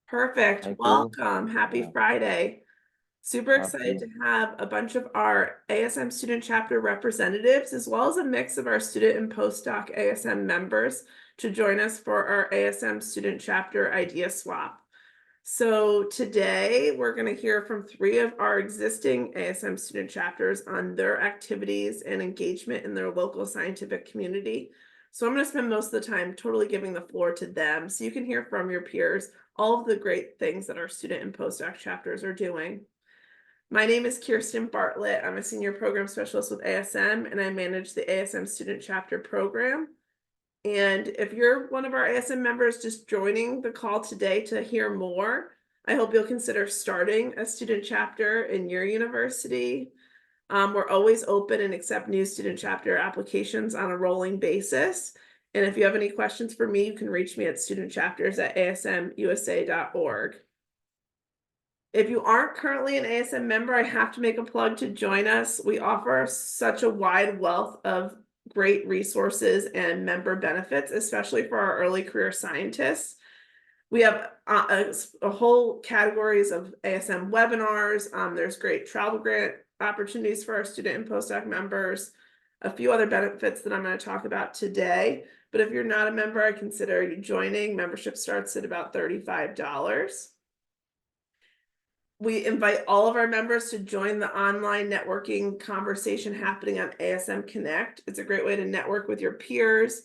Perfect. Hi, Quinn. Welcome. Happy Yeah, Friday. Super excited happy. to have a bunch of our ASM Student Chapter representatives, as well as a mix of our student and postdoc ASM members to join us for our ASM Student Chapter Idea Swap. So today we're going to hear from 3 of our existing ASM Student Chapters on their activities and engagement in their local scientific community. So I'm going to spend most of the time totally giving the floor to them so you can hear from your peers all of the great things that our student and postdoc chapters are doing. My name is Kirsten Bartlett. I'm a senior program specialist with ASM, and I manage the ASM Student Chapter program. And if you're one of our ASM members just joining the call today to hear more, I hope you'll consider starting a student chapter in your university. We're always open and accept new student chapter applications on a rolling basis. And if you have any questions for me, you can reach me at studentchapters@asmusa.org. If you aren't currently an ASM member, I have to make a plug to join us. We offer such a wide wealth of great resources and member benefits, especially for our early career scientists. We have a whole categories of ASM webinars. There's great travel grant opportunities for our student and postdoc members, a few other benefits that I'm going to talk about today. But if you're not a member, I consider you joining. Membership starts at about $35. We invite all of our members to join the online networking conversation happening on ASM Connect. It's a great way to network with your peers,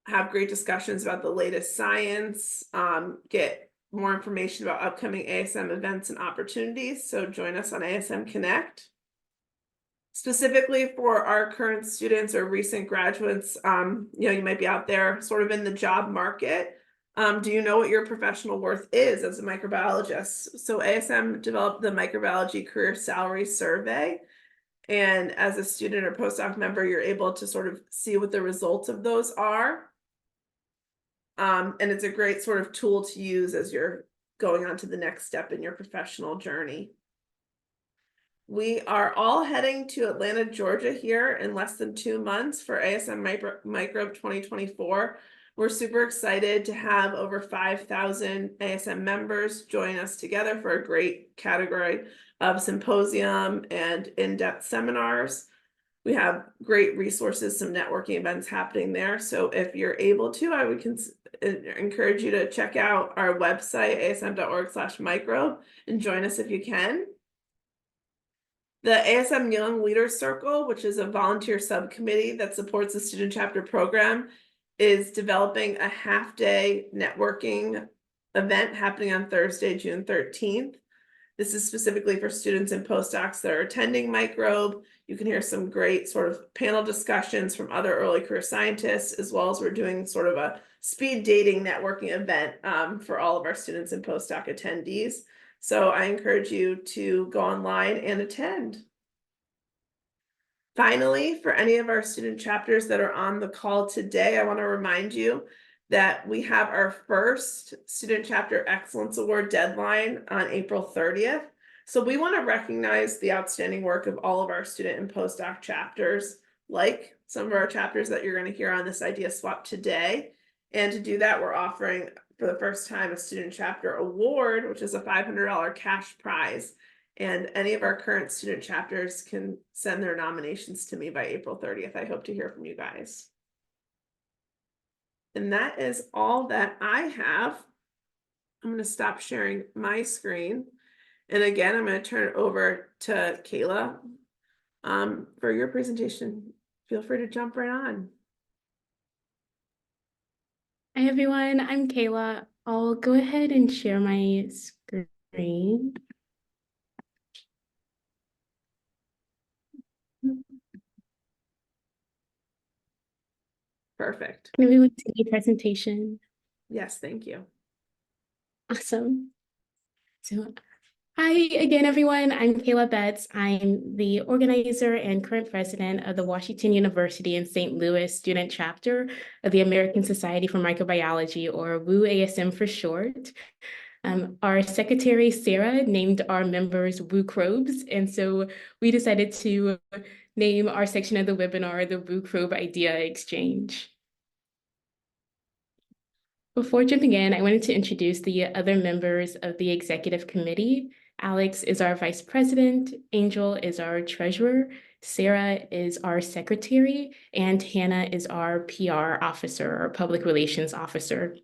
have great discussions about the latest science, get more information about upcoming ASM events and opportunities. So join us on ASM Connect. Specifically for our current students or recent graduates, you might be out there sort of in the job market. Do you know what your professional worth is as a microbiologist? So ASM developed the Microbiology Career Salary Survey. And as a student or postdoc member, you're able to sort of see what the results of those are. And it's a great sort of tool to use as you're going on to the next step in your professional journey. We are all heading to Atlanta, Georgia here in less than 2 months for ASM Microbe 2024. We're super excited to have over 5,000 ASM members join us together for a great category of symposium and in-depth seminars. We have great resources, some networking events happening there. So if you're able to, I would encourage you to check out our website, asm.org/microbe, and join us if you can. The ASM Young Leaders Circle, which is a volunteer subcommittee that supports the student chapter program, is developing a half-day networking event happening on Thursday, June 13th. This is specifically for students and postdocs that are attending Microbe. You can hear some great sort of panel discussions from other early career scientists, as well as we're doing sort of a speed dating networking event for all of our students and postdoc attendees. So I encourage you to go online and attend. Finally, for any of our student chapters that are on the call today, I want to remind you that we have our first Student Chapter Excellence Award deadline on April 30th. So we want to recognize the outstanding work of all of our student and postdoc chapters, like some of our chapters that you're going to hear on this idea swap today. And to do that, we're offering for the first time a Student Chapter Award, which is a $500 cash prize. And any of our current student chapters can send their nominations to me by April 30th. I hope to hear from you guys. And that is all that I have. I'm going to stop sharing my screen. And again, I'm going to turn it over to Kaylaa for your presentation. Feel free to jump right on. Hi everyone, I'm Kaylaa. I'll go ahead and share my screen. Perfect. Can everyone see the presentation? Yes, thank you. Awesome. So, hi again, everyone. I'm Kaylaa Betts. I'm the organizer and current president of the Washington University in St. Louis student chapter of the American Society for Microbiology, or WU-ASM for short. Our secretary, Sarah, named our members WU-crobes, and so we decided to name our section of the webinar the WU-crobe Idea Exchange. Before jumping in, I wanted to introduce the other members of the executive committee. Alex is our vice president, Angel is our treasurer, Sarah is our secretary, and Hannah is our PR officer or public relations officer.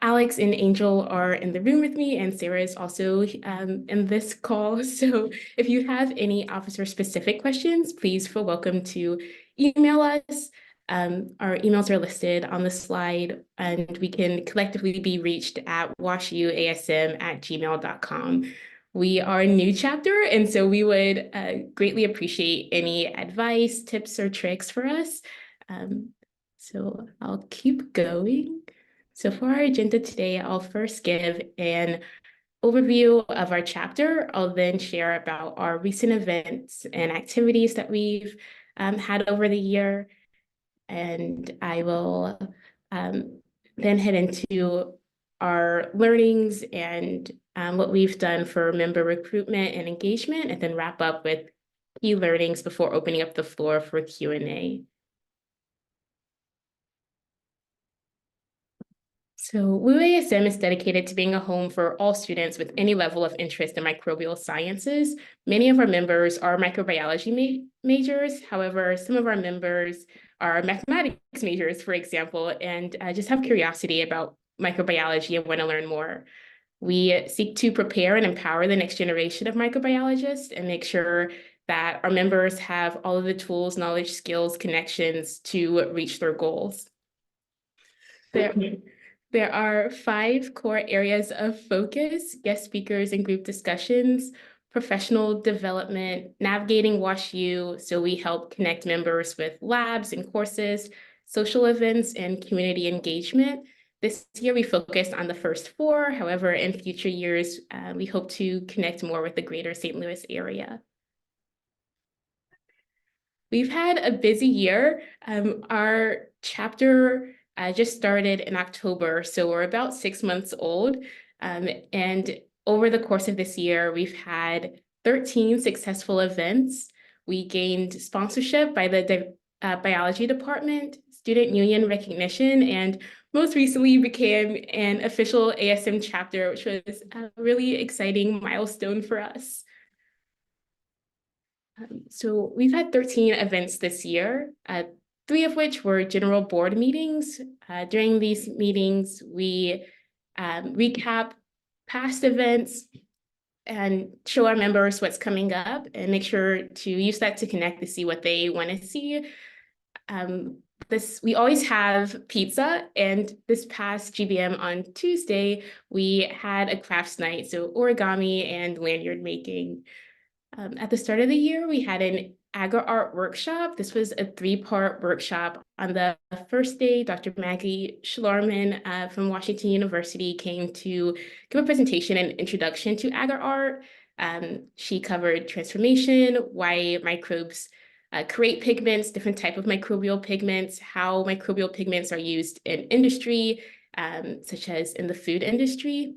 Alex and Angel are in the room with me, and Sarah is also in this call. So if you have any officer-specific questions, please feel welcome to email us. Our emails are listed on the slide, and we can collectively be reached at washuasm@gmail.com. We are a new chapter, and so we would greatly appreciate any advice, tips, or tricks for us. So I'll keep going. So for our agenda today, I'll first give an overview of our chapter. I'll then share about our recent events and activities that we've had over the year. And I will then head into our learnings and what we've done for member recruitment and engagement, and then wrap up with key learnings before opening up the floor for Q&A. So WU ASM is dedicated to being a home for all students with any level of interest in microbial sciences. Many of our members are microbiology majors. However, some of our members are mathematics majors, for example, and just have curiosity about microbiology and want to learn more. We seek to prepare and empower the next generation of microbiologists and make sure that our members have all of the tools, knowledge, skills, connections to reach their goals. There are 5 core areas of focus: guest speakers and group discussions, professional development, navigating WashU, so we help connect members with labs and courses, social events, and community engagement. This year we focused on the first 4. However, in future years, we hope to connect more with the greater St. Louis area. We've had a busy year. Our chapter just started in October, so we're about 6 months old. And over the course of this year, we've had 13 successful events. We gained sponsorship by the biology department, student union recognition, and most recently became an official ASM chapter, which was a really exciting milestone for us. So we've had 13 events this year, 3 of which were general board meetings. During these meetings, we recap past events and show our members what's coming up and make sure to use that to connect to see what they want to see. We always have pizza, and this past GBM on Tuesday, we had a crafts night, so origami and lanyard making. At the start of the year, we had an agri-art workshop. This was a 3-part workshop. On the first day, Dr. Maggie Schlarman from Washington University came to give a presentation and introduction to agri-art. She covered transformation, why microbes create pigments, different type of microbial pigments, how microbial pigments are used in industry, such as in the food industry.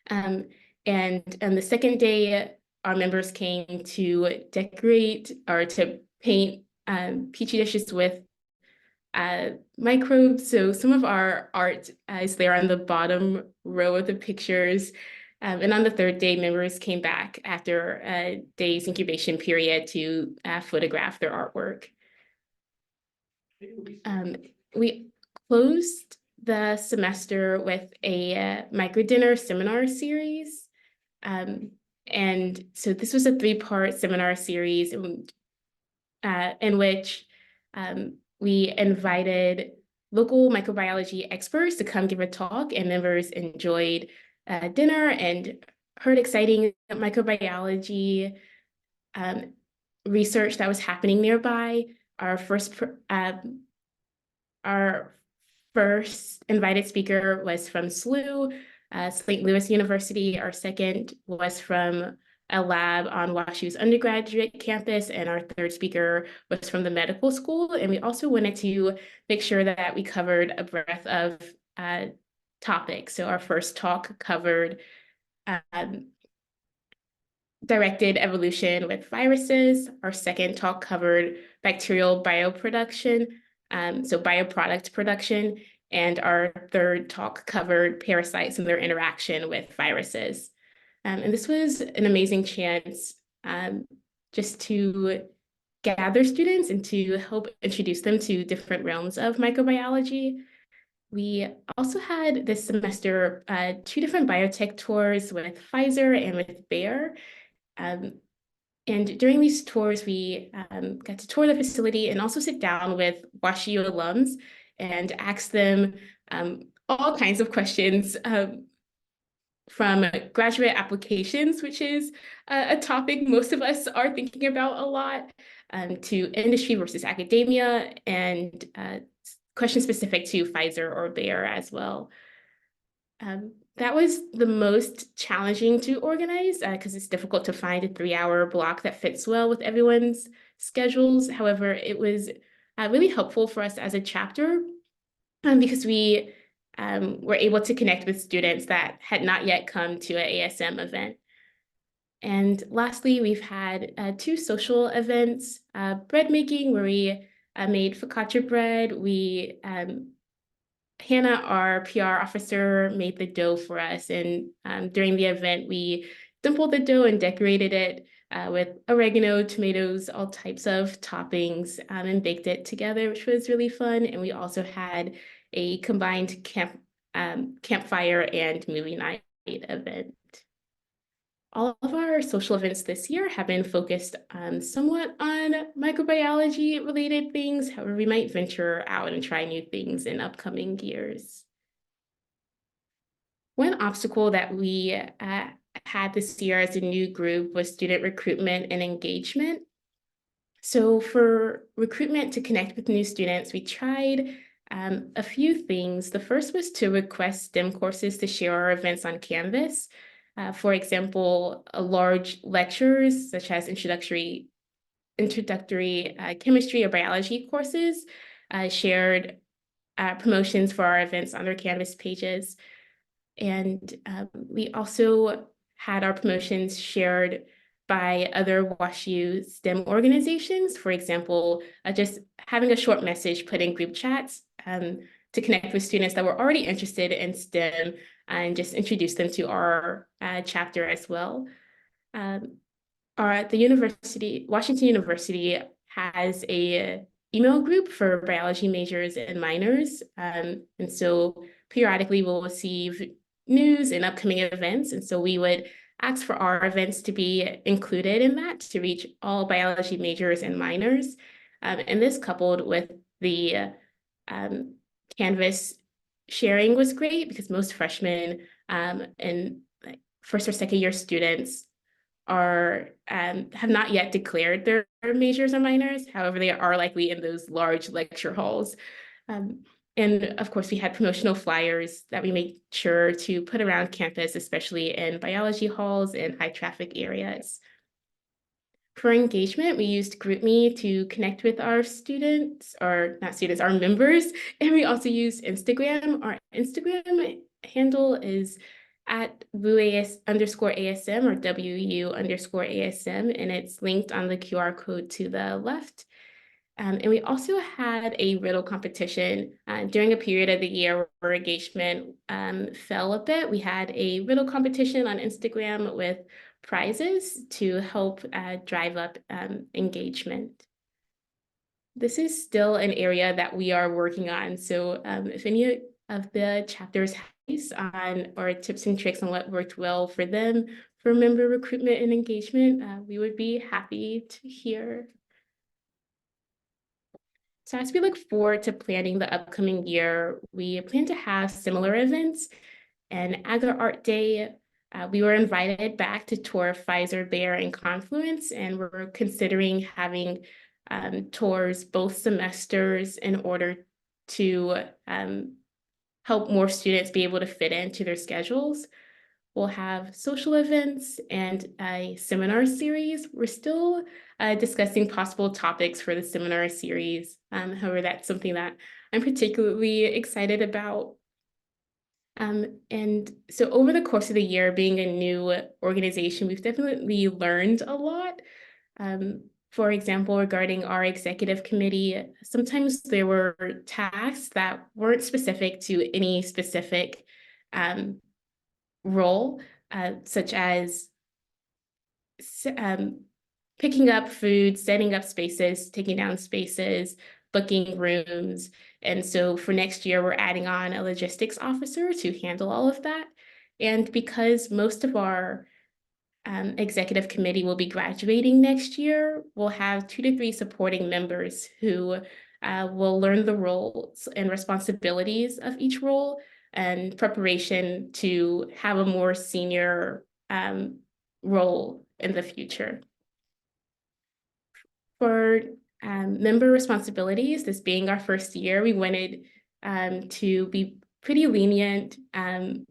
And on the second day, our members came to decorate or to paint petri dishes with microbes. So some of our art is there on the bottom row of the pictures. And on the third day, members came back after a day's incubation period to photograph their artwork. We closed the semester with a micro dinner seminar series. And so this was a 3-part seminar series in which we invited local microbiology experts to come give a talk, and members enjoyed dinner and heard exciting microbiology research that was happening nearby. Our first invited speaker was from SLU, St. Louis University. Our second was from a lab on WashU's undergraduate campus, and our third speaker was from the medical school. And we also wanted to make sure that we covered a breadth of topics. So our first talk covered directed evolution with viruses. Our second talk covered bacterial bioproduction, so bioproduct production. And our third talk covered parasites and their interaction with viruses. And this was an amazing chance just to gather students and to help introduce them to different realms of microbiology. We also had this semester 2 different biotech tours with Pfizer and with Bayer. And during these tours, we got to tour the facility and also sit down with WashU alums and ask them all kinds of questions from graduate applications, which is a topic most of us are thinking about a lot, to industry versus academia, and questions specific to Pfizer or Bayer as well. That was the most challenging to organize because it's difficult to find a 3-hour block that fits well with everyone's schedules. However, it was really helpful for us as a chapter because we were able to connect with students that had not yet come to an ASM event. And lastly, we've had 2 social events, bread making, where we made focaccia bread. Hannah, our PR officer, made the dough for us. And during the event, we dimpled the dough and decorated it with oregano, tomatoes, all types of toppings, and baked it together, which was really fun. And we also had a combined campfire and movie night event. All of our social events this year have been focused somewhat on microbiology related things. However, we might venture out and try new things in upcoming years. One obstacle that we had this year as a new group was student recruitment and engagement. So for recruitment to connect with new students, we tried a few things. The first was to request STEM courses to share our events on Canvas. For example, large lectures such as introductory chemistry or biology courses shared promotions for our events on their Canvas pages. And we also had our promotions shared by other WashU STEM organizations. For example, just having a short message put in group chats to connect with students that were already interested in STEM and just introduce them to our chapter as well. The university, Washington University, has a email group for biology majors and minors. And so periodically we'll receive news and upcoming events. And so we would ask for our events to be included in that to reach all biology majors and minors. And this coupled with the Canvas sharing was great because most freshmen and first or second year students have not yet declared their majors or minors. However, they are likely in those large lecture halls. And of course, we had promotional flyers that we made sure to put around campus, especially in biology halls and high traffic areas. For engagement, we used GroupMe to connect with our students, or not students, our members. And we also used Instagram. Our Instagram handle is at WU_ASM or WU_ASM, and it's linked on the QR code to the left. And we also had a riddle competition during a period of the year where engagement fell a bit. We had a riddle competition on Instagram with prizes to help drive up engagement. This is still an area that we are working on. So if any of the chapters have on or tips and tricks on what worked well for them for member recruitment and engagement, we would be happy to hear. So as we look forward to planning the upcoming year, we plan to have similar events. And Agri Art Day, we were invited back to tour Pfizer, Bayer, and Confluence, and we're considering having tours both semesters in order to help more students be able to fit into their schedules. We'll have social events and a seminar series. We're still discussing possible topics for the seminar series. However, that's something that I'm particularly excited about. And so over the course of the year, being a new organization, we've definitely learned a lot. For example, regarding our executive committee, sometimes there were tasks that weren't specific to any specific role, such as picking up food, setting up spaces, taking down spaces, booking rooms. And so for next year, we're adding on a logistics officer to handle all of that. And because most of our executive committee will be graduating next year, we'll have 2 to 3 supporting members who will learn the roles and responsibilities of each role and preparation to have a more senior role in the future. For member responsibilities, this being our first year, we wanted to be pretty lenient on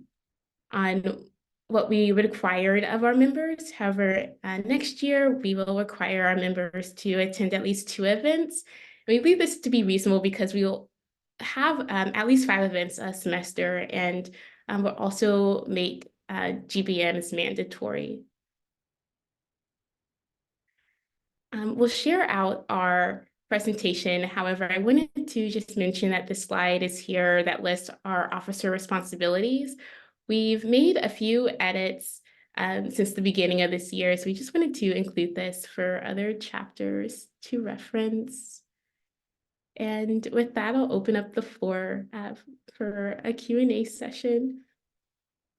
what we required of our members. However, next year, we will require our members to attend at least 2 events. We believe this to be reasonable because we will have at least 5 events a semester, and we'll also make GBMs mandatory. We'll share out our presentation. However, I wanted to just mention that the slide is here that lists our officer responsibilities. We've made a few edits since the beginning of this year, so we just wanted to include this for other chapters to reference. And with that, I'll open up the floor for a Q&A session.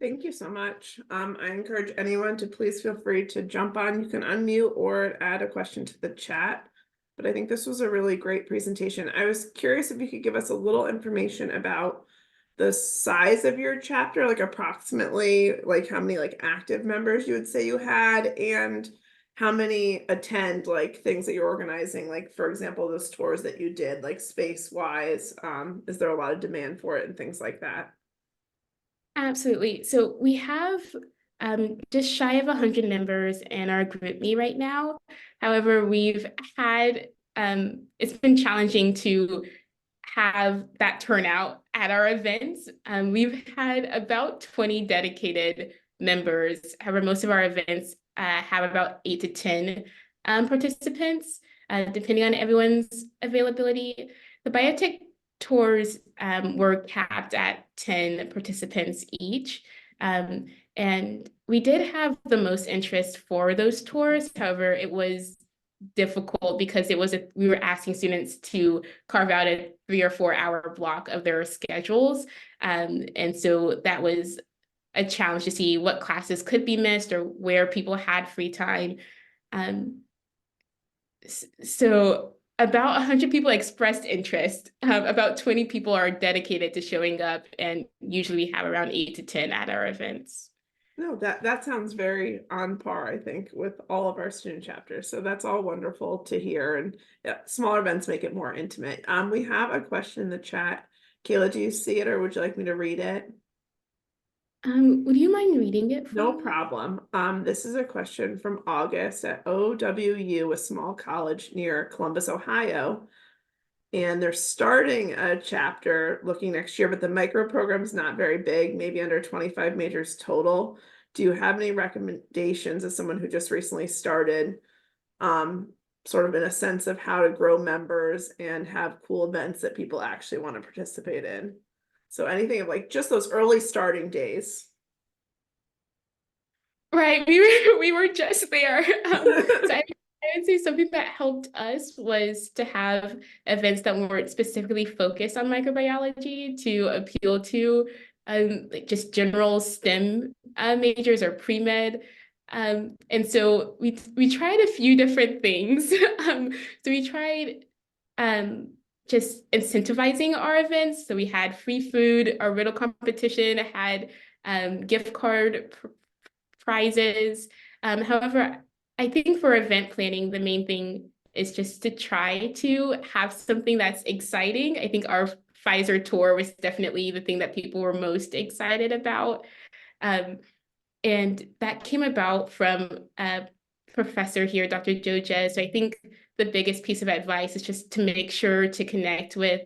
Thank you so much. I encourage anyone to please feel free to jump on. You can unmute or add a question to the chat. But I think this was a really great presentation. I was curious if you could give us a little information about the size of your chapter, like approximately like how many like active members you would say you had, and how many attend like things that you're organizing, like for example, those tours that you did, like space wise. Is there a lot of demand for it and things like that? Absolutely. So we have just shy of 100 members in our GroupMe right now. However, we've had, it's been challenging to have that turnout at our events. We've had about 20 dedicated members. However, most of our events have about 8 to 10 participants, depending on everyone's availability. The biotech tours were capped at 10 participants each. And we did have the most interest for those tours. However, it was difficult because we were asking students to carve out a 3 or 4 hour block of their schedules. And so that was a challenge to see what classes could be missed or where people had free time. So about 100 people expressed interest. About 20 people are dedicated to showing up, and usually we have around 8 to 10 at our events. No, that sounds very on par, I think, with all of our student chapters. So that's all wonderful to hear. And yeah, smaller events make it more intimate. We have a question in the chat. Kaylaa, do you see it or would you like me to read it? Would you mind reading it for No me? problem. This is a question from August at OWU, a small college near Columbus, Ohio. And they're starting a chapter looking next year, but the micro program is not very big, maybe under 25 majors total. Do you have any recommendations as someone who just recently started, sort of in a sense of how to grow members and have cool events that people actually want to participate in? So anything of like just those early starting days. Right, we were just there. So I would say something that helped us was to have events that weren't specifically focused on microbiology to appeal to like just general STEM majors or pre-med. And so we tried a few different things. So we tried just incentivizing our events. So we had free food, our riddle competition had gift card prizes. However, I think for event planning, the main thing is just to try to have something that's exciting. I think our Pfizer tour was definitely the thing that people were most excited about. And that came about from a professor here, Dr. Joja. So I think the biggest piece of advice is just to make sure to connect with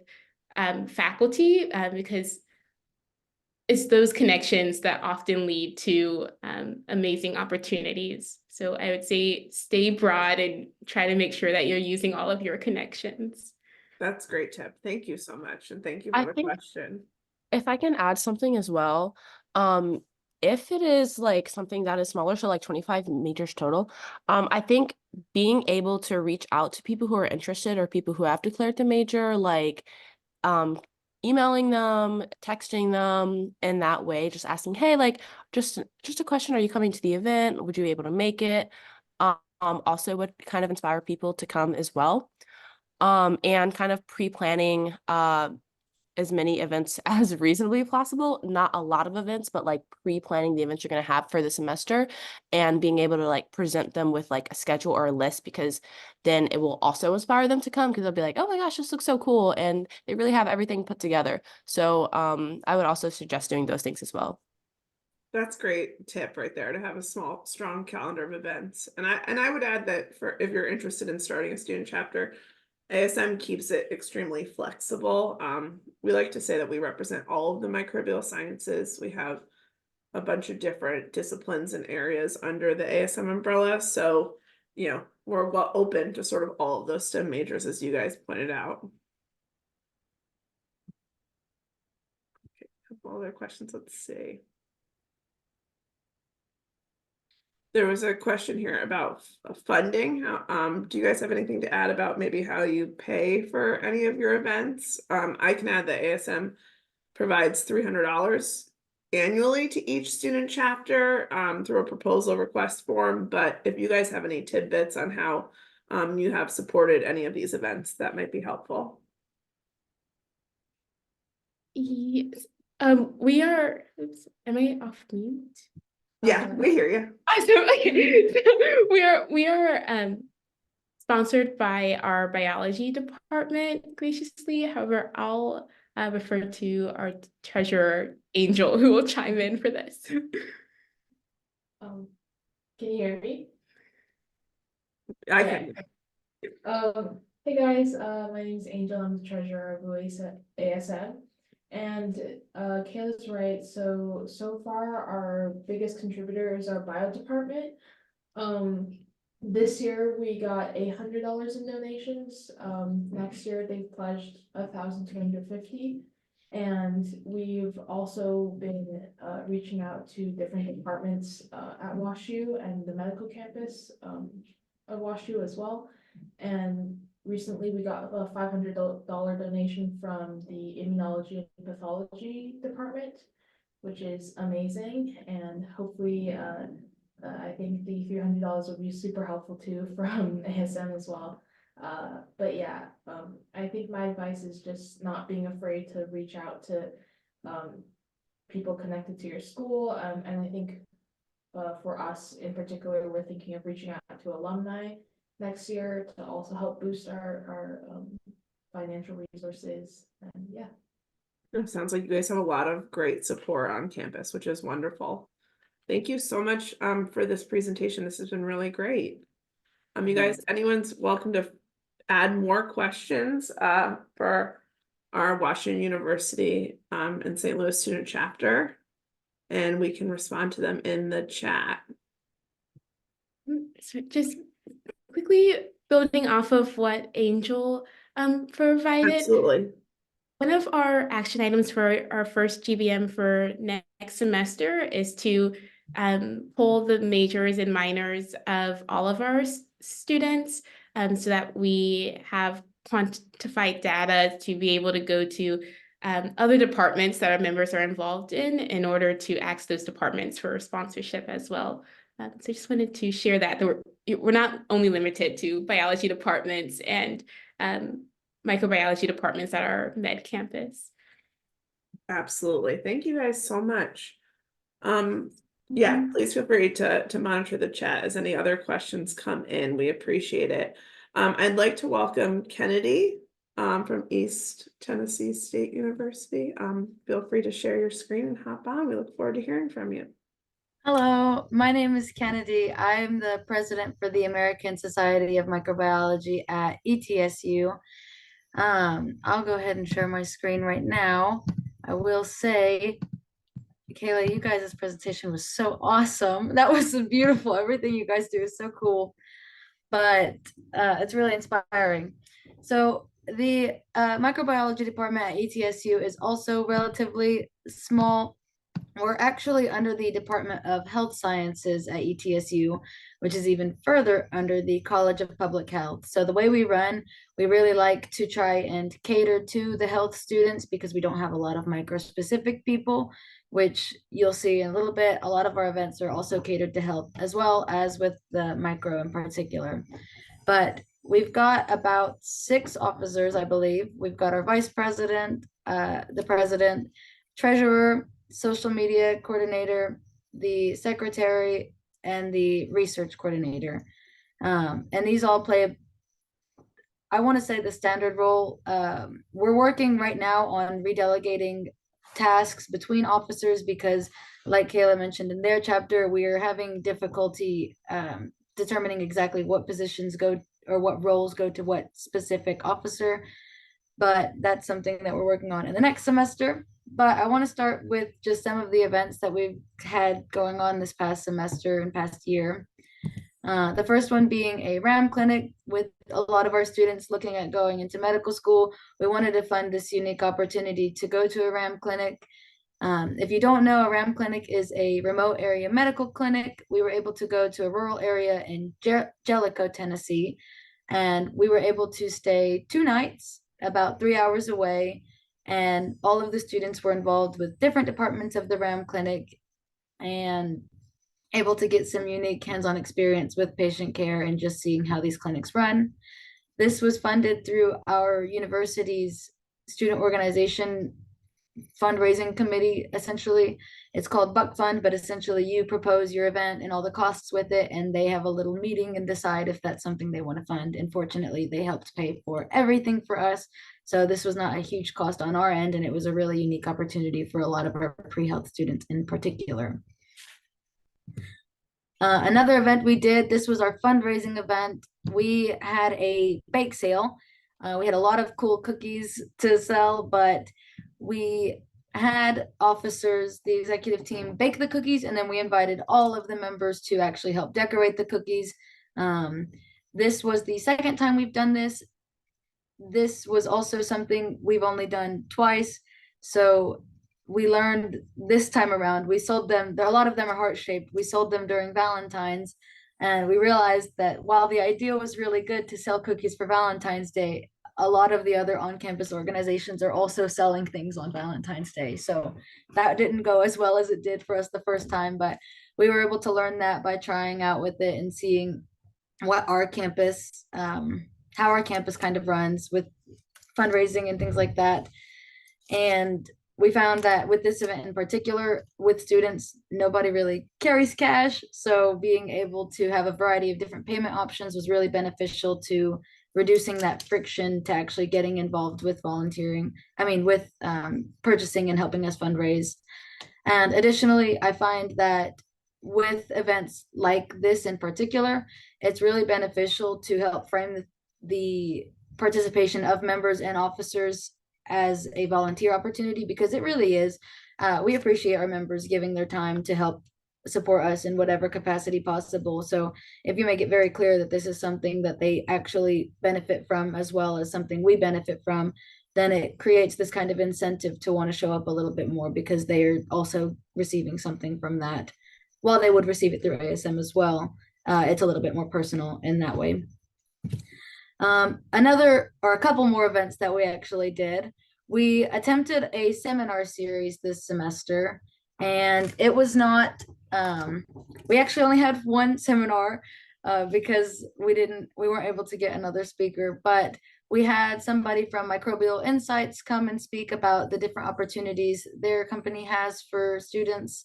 faculty because it's those connections that often lead to amazing opportunities. So I would say stay broad and try to make sure that you're using all of your connections. That's a great tip. Thank you so much. And thank you for I the think question. if I can add something as well, um, if it is like something that is smaller, so like 25 majors total, I think being able to reach out to people who are interested or people who have declared the major, like um emailing them, texting them in that way, just asking, hey, like just a question, are you coming to the event? Would you be able to make it? Also would kind of inspire people to come as well. And kind of pre-planning as many events as reasonably possible, not a lot of events, but like pre-planning the events you're going to have for the semester and being able to like present them with like a schedule or a list, because then it will also inspire them to come because they'll be like, oh my gosh, this looks so cool. And they really have everything put together. So I would also suggest doing those things as well. That's great tip right there to have a small, strong calendar of events. And I would add that for if you're interested in starting a student chapter, ASM keeps it extremely flexible. We like to say that we represent all of the microbial sciences. We have a bunch of different disciplines and areas under the ASM umbrella. So, we're well open to sort of all of those STEM majors, as you guys pointed out. Okay, a couple other questions. Let's see. There was a question here about funding. Do you guys have anything to add about maybe how you pay for any of your events? I can add that ASM provides $300 annually to each student chapter through a proposal request form. But if you guys have any tidbits on how you have supported any of these events, that might be helpful. Yes. We are, oops, am I off mute? Yeah, we hear you. We are sponsored by our biology department graciously. However, I'll refer to our treasurer Angel, who will chime in for this. Can you hear me? I Okay. can. Hey guys, my name is Angel. I'm the treasurer of ASM. And Kayla's right. So far, our biggest contributor is our bio department. This year we got $100 in donations. Next year they've pledged 1,250. And we've also been reaching out to different departments at WashU and the medical campus of WashU as well. And recently we got a $500 donation from the immunology and pathology department, which is amazing. And hopefully, I think the $300 would be super helpful too from ASM as well. But yeah, I think my advice is just not being afraid to reach out to people connected to your school. And I think for us in particular, we're thinking of reaching out to alumni next year to also help boost our financial resources. And yeah. It sounds like you guys have a lot of great support on campus, which is wonderful. Thank you so much for this presentation. This has been really great. You guys, anyone's welcome to add more questions for our Washington University and St. Louis student chapter, and we can respond to them in the chat. So just quickly building off of what Angel provided. Absolutely. One of our action items for our first GBM for next semester is to pull the majors and minors of all of our students so that we have quantified data to be able to go to other departments that our members are involved in order to ask those departments for sponsorship as well. So I just wanted to share that we're not only limited to biology departments and microbiology departments at our med campus. Absolutely. Thank you guys so much. Yeah, please feel free to monitor the chat as any other questions come in. We appreciate it. I'd like to welcome Kennedy from East Tennessee State University. Feel free to share your screen and hop on. We look forward to hearing from you. Hello, my name is Kennedy. I'm the president for the American Society of Microbiology at ETSU. I'll go ahead and share my screen right now. I will say Kaylaa, you guys' presentation was so awesome. That was so beautiful. Everything you guys do is so cool, but it's really inspiring. So the microbiology department at ETSU is also relatively small. We're actually under the Department of Health Sciences at ETSU, which is even further under the College of Public Health. So the way we run, we really like to try and cater to the health students because we don't have a lot of micro-specific people, which you'll see in a little bit. A lot of our events are also catered to health as well as with the micro in particular. But we've got about 6 officers, I believe. We've got our vice president, the president, treasurer, social media coordinator, the secretary, and the research coordinator. And these all play, I want to say, the standard role. We're working right now on redelegating tasks between officers because, like Kaylaa mentioned in their chapter, we are having difficulty determining exactly what positions go or what roles go to what specific officer. But that's something that we're working on in the next semester. But I want to start with just some of the events that we've had going on this past semester and past year. The first one being a RAM clinic with a lot of our students looking at going into medical school. We wanted to fund this unique opportunity to go to a RAM clinic. If you don't know, a RAM clinic is a remote area medical clinic. We were able to go to a rural area in Jellicoe, Tennessee, and we were able to stay 2 nights about 3 hours away. And all of the students were involved with different departments of the RAM clinic and able to get some unique hands-on experience with patient care and just seeing how these clinics run. This was funded through our university's student organization fundraising committee. Essentially, it's called Buck Fund, but essentially you propose your event and all the costs with it, and they have a little meeting and decide if that's something they want to fund. And fortunately, they helped pay for everything for us. So this was not a huge cost on our end, and it was a really unique opportunity for a lot of our pre-health students in particular. Another event we did, this was our fundraising event. We had a bake sale. We had a lot of cool cookies to sell, but we had officers, the executive team, bake the cookies, and then we invited all of the members to actually help decorate the cookies. This was the second time we've done this. This was also something we've only done twice. So we learned this time around, we sold them, a lot of them are heart-shaped. We sold them during Valentine's, and we realized that while the idea was really good to sell cookies for Valentine's Day, a lot of the other on-campus organizations are also selling things on Valentine's Day. So that didn't go as well as it did for us the first time, but we were able to learn that by trying out with it and seeing what our campus, how our campus kind of runs with fundraising and things like that. And we found that with this event in particular, with students, nobody really carries cash. So being able to have a variety of different payment options was really beneficial to reducing that friction to actually getting involved with volunteering. I mean, with purchasing and helping us fundraise. And additionally, I find that with events like this in particular, it's really beneficial to help frame the participation of members and officers as a volunteer opportunity, because it really is. We appreciate our members giving their time to help support us in whatever capacity possible. So if you make it very clear that this is something that they actually benefit from as well as something we benefit from, then it creates this kind of incentive to want to show up a little bit more because they are also receiving something from that. While they would receive it through ASM as well, it's a little bit more personal in that way. Another or a couple more events that we actually did. We attempted a seminar series this semester, and it was not, we actually only had one seminar because we weren't able to get another speaker, but we had somebody from Microbial Insights come and speak about the different opportunities their company has for students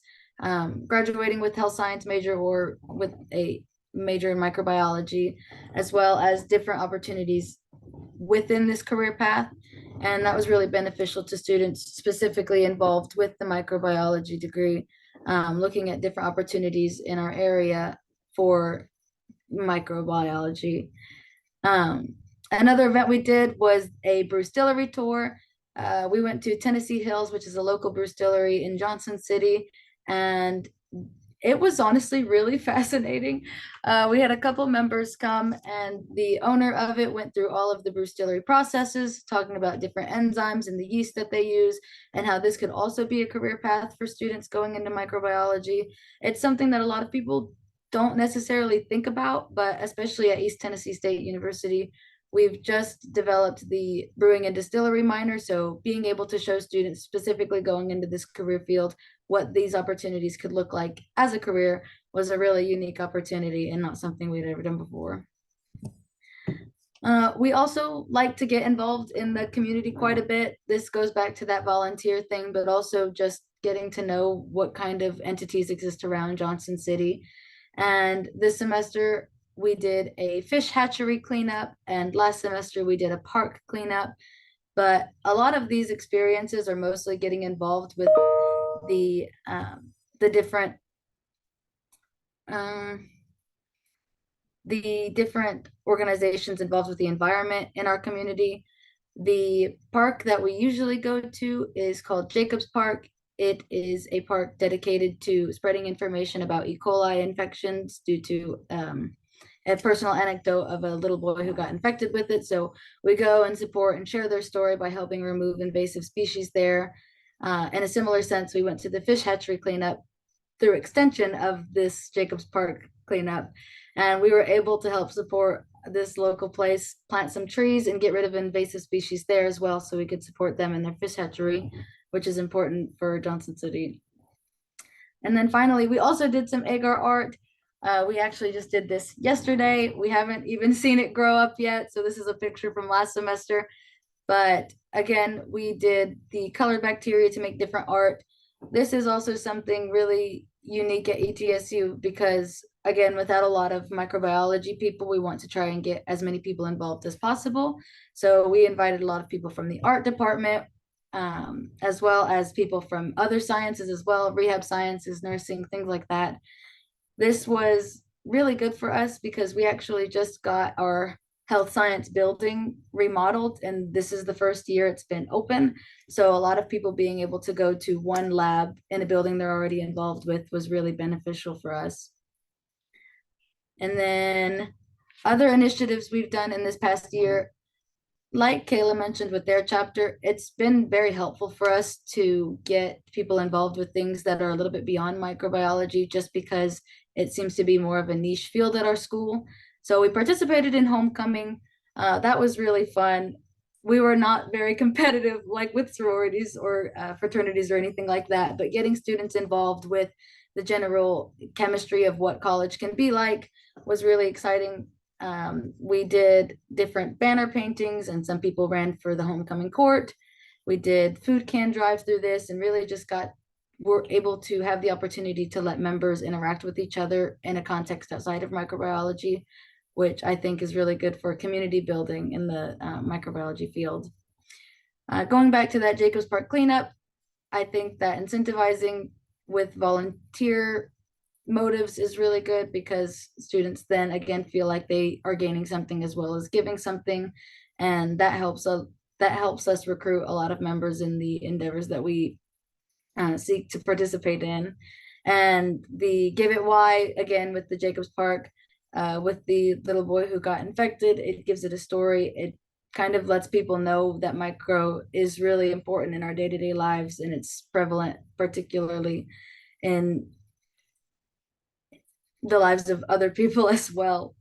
graduating with health science major or with a major in microbiology, as well as different opportunities within this career path. And that was really beneficial to students specifically involved with the microbiology degree, looking at different opportunities in our area for microbiology. Another event we did was a brew distillery tour. We went to Tennessee Hills, which is a local brew distillery in Johnson City, and it was honestly really fascinating. We had a couple members come, and the owner of it went through all of the brew distillery processes, talking about different enzymes and the yeast that they use, and how this could also be a career path for students going into microbiology. It's something that a lot of people don't necessarily think about, but especially at East Tennessee State University, we've just developed the brewing and distillery minor. So being able to show students specifically going into this career field what these opportunities could look like as a career was a really unique opportunity and not something we'd ever done before. We also like to get involved in the community quite a bit. This goes back to that volunteer thing, but also just getting to know what kind of entities exist around Johnson City. And this semester we did a fish hatchery cleanup, and last semester we did a park cleanup. But a lot of these experiences are mostly getting involved with the different organizations involved with the environment in our community. The park that we usually go to is called Jacobs Park. It is a park dedicated to spreading information about E. coli infections due to a personal anecdote of a little boy who got infected with it. So we go and support and share their story by helping remove invasive species there. In a similar sense, we went to the fish hatchery cleanup through extension of this Jacobs Park cleanup. And we were able to help support this local place, plant some trees and get rid of invasive species there as well, so we could support them in their fish hatchery, which is important for Johnson City. And then finally, we also did some agar art. We actually just did this yesterday. We haven't even seen it grow up yet. So this is a picture from last semester. But again, we did the colored bacteria to make different art. This is also something really unique at ETSU because, again, without a lot of microbiology people, we want to try and get as many people involved as possible. So we invited a lot of people from the art department, as well as people from other sciences as well, rehab sciences, nursing, things like that. This was really good for us because we actually just got our health science building remodeled, and this is the first year it's been open. So a lot of people being able to go to one lab in a building they're already involved with was really beneficial for us. And then other initiatives we've done in this past year, like Kaylaa mentioned with their chapter, it's been very helpful for us to get people involved with things that are a little bit beyond microbiology, just because it seems to be more of a niche field at our school. So we participated in homecoming. That was really fun. We were not very competitive like with sororities or fraternities or anything like that, but getting students involved with the general chemistry of what college can be like was really exciting. We did different banner paintings, and some people ran for the homecoming court. We did food can drive through this, and really just were able to have the opportunity to let members interact with each other in a context outside of microbiology, which I think is really good for community building in the microbiology field. Going back to that Jacobs Park cleanup, I think that incentivizing with volunteer motives is really good, because students then again feel like they are gaining something as well as giving something, and that helps us recruit a lot of members in the endeavors that we seek to participate in. And the Give It Why, again with the Jacobs Park, with the little boy who got infected, it gives it a story. It kind of lets people know that micro is really important in our day-to-day lives, and it's prevalent particularly in the lives of other people as well.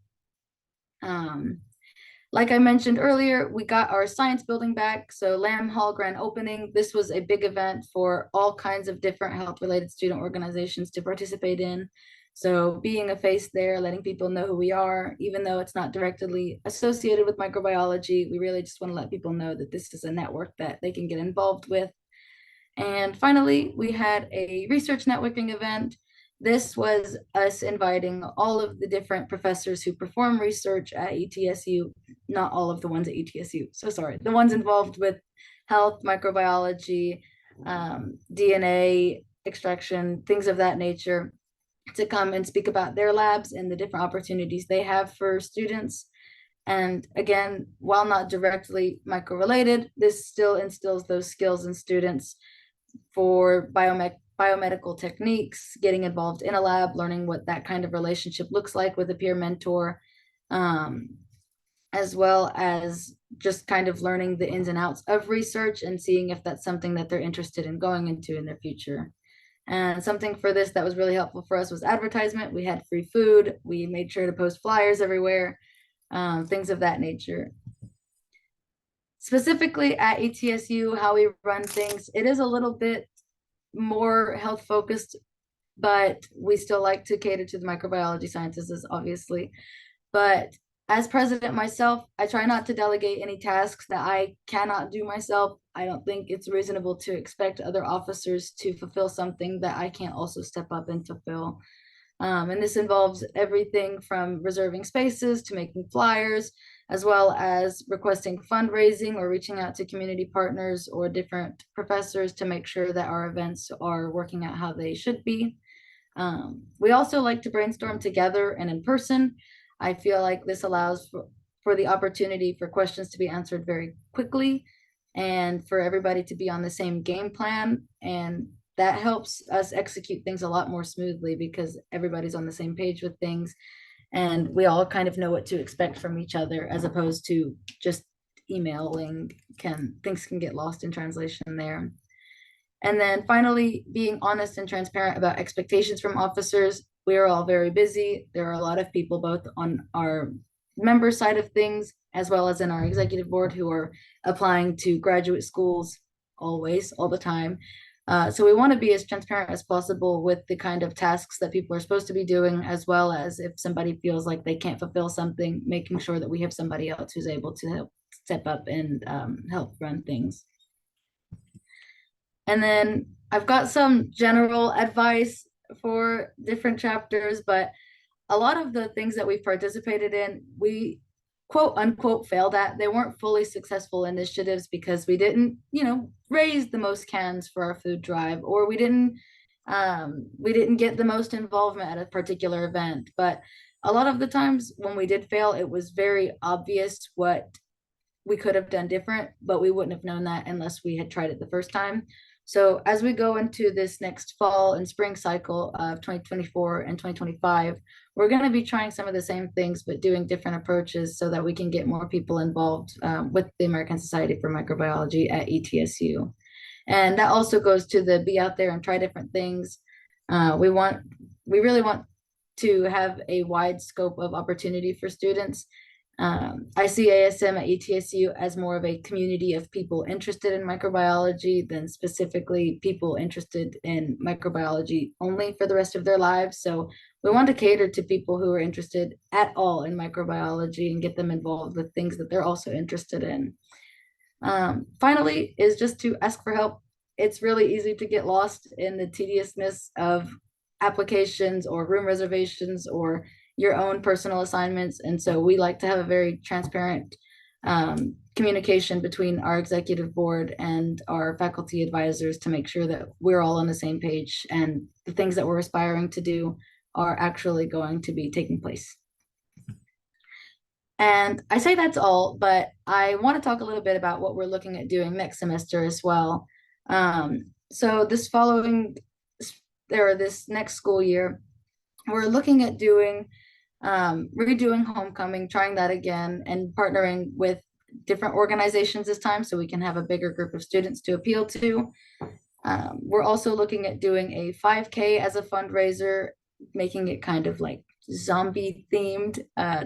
Like I mentioned earlier, we got our science building back. So Lamb Hall grand opening. This was a big event for all kinds of different health related student organizations to participate in. So being a face there, letting people know who we are, even though it's not directly associated with microbiology, we really just want to let people know that this is a network that they can get involved with. And finally, we had a research networking event. This was us inviting all of the different professors who perform research at ETSU, not all of the ones at ETSU, so sorry, the ones involved with health, microbiology, DNA extraction, things of that nature, to come and speak about their labs and the different opportunities they have for students. And again, while not directly micro-related, this still instills those skills in students for biomedical techniques, getting involved in a lab, learning what that kind of relationship looks like with a peer mentor, as well as just kind of learning the ins and outs of research and seeing if that's something that they're interested in going into in their future. And something for this that was really helpful for us was advertisement. We had free food. We made sure to post flyers everywhere, things of that nature. Specifically at ETSU, how we run things, it is a little bit more health focused, but we still like to cater to the microbiology sciences, obviously. But as president myself, I try not to delegate any tasks that I cannot do myself. I don't think it's reasonable to expect other officers to fulfill something that I can't also step up and fulfill. And this involves everything from reserving spaces to making flyers, as well as requesting fundraising or reaching out to community partners or different professors to make sure that our events are working out how they should be. We also like to brainstorm together and in person. I feel like this allows for the opportunity for questions to be answered very quickly and for everybody to be on the same game plan. And that helps us execute things a lot more smoothly because everybody's on the same page with things and we all kind of know what to expect from each other, as opposed to just emailing. Things can get lost in translation there. And then finally, being honest and transparent about expectations from officers. We are all very busy. There are a lot of people both on our member side of things, as well as in our executive board, who are applying to graduate schools always, all the time. So we want to be as transparent as possible with the kind of tasks that people are supposed to be doing, as well as if somebody feels like they can't fulfill something, making sure that we have somebody else who's able to help step up and help run things. And then I've got some general advice for different chapters, but a lot of the things that we've participated in, we quote unquote failed at. They weren't fully successful initiatives because we didn't, raise the most cans for our food drive, or we didn't get the most involvement at a particular event. But a lot of the times when we did fail, it was very obvious what we could have done different, but we wouldn't have known that unless we had tried it the first time. So as we go into this next fall and spring cycle of 2024 and 2025, we're going to be trying some of the same things, but doing different approaches so that we can get more people involved with the American Society for Microbiology at ETSU. And that also goes to the be out there and try different things. We really want to have a wide scope of opportunity for students. I see ASM at ETSU as more of a community of people interested in microbiology than specifically people interested in microbiology only for the rest of their lives. So we want to cater to people who are interested at all in microbiology and get them involved with things that they're also interested in. Finally, is just to ask for help. It's really easy to get lost in the tediousness of applications or room reservations or your own personal assignments. And so we like to have a very transparent communication between our executive board and our faculty advisors to make sure that we're all on the same page and the things that we're aspiring to do are actually going to be taking place. And I say that's all, but I want to talk a little bit about what we're looking at doing next semester as well. So this next school year, we're looking at redoing homecoming, trying that again, and partnering with different organizations this time so we can have a bigger group of students to appeal to. We're also looking at doing a 5K as a fundraiser, making it kind of like zombie themed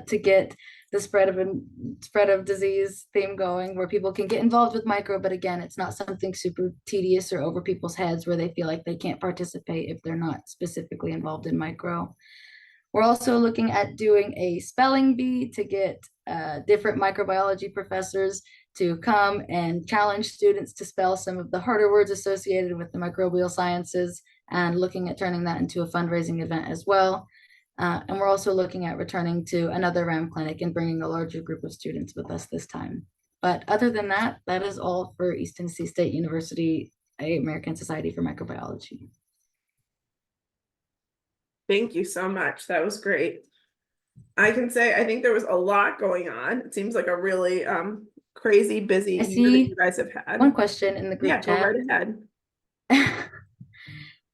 to get the spread of disease theme going, where people can get involved with micro, but again, it's not something super tedious or over people's heads where they feel like they can't participate if they're not specifically involved in micro. We're also looking at doing a spelling bee to get different microbiology professors to come and challenge students to spell some of the harder words associated with the microbial sciences, and looking at turning that into a fundraising event as well. And we're also looking at returning to another RAM clinic and bringing a larger group of students with us this time. But other than that, that is all for East Tennessee State University, American Society for Microbiology. Thank you so much. That was great. I can say I think there was a lot going on. It seems like a really crazy busy I year that see you guys have had. one question in the group Yeah, go chat. right ahead.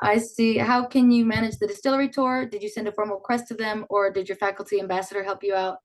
I see. How can you manage the distillery tour? Did you send a formal request to them, or did your faculty ambassador help you out?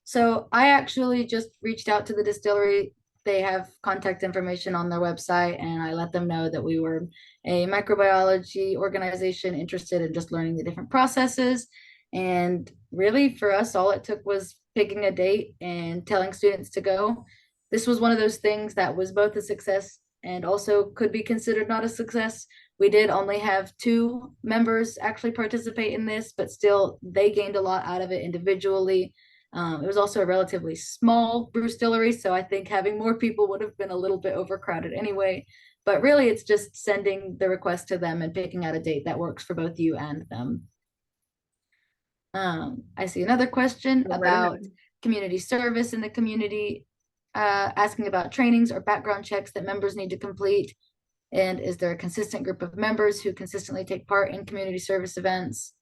So I actually just reached out to the distillery. They have contact information on their website, and I let them know that we were a microbiology organization interested in just learning the different processes. And really, for us, all it took was picking a date and telling students to go. This was one of those things that was both a success and also could be considered not a success. We did only have 2 members actually participate in this, but still they gained a lot out of it individually. It was also a relatively small brewstillery, so I think having more people would have been a little bit overcrowded anyway. But really, it's just sending the request to them and picking out a date that works for both you and them. I see another question Go right about ahead. community service in the community, asking about trainings or background checks that members need to complete. And is there a consistent group of members who consistently take part in community service events?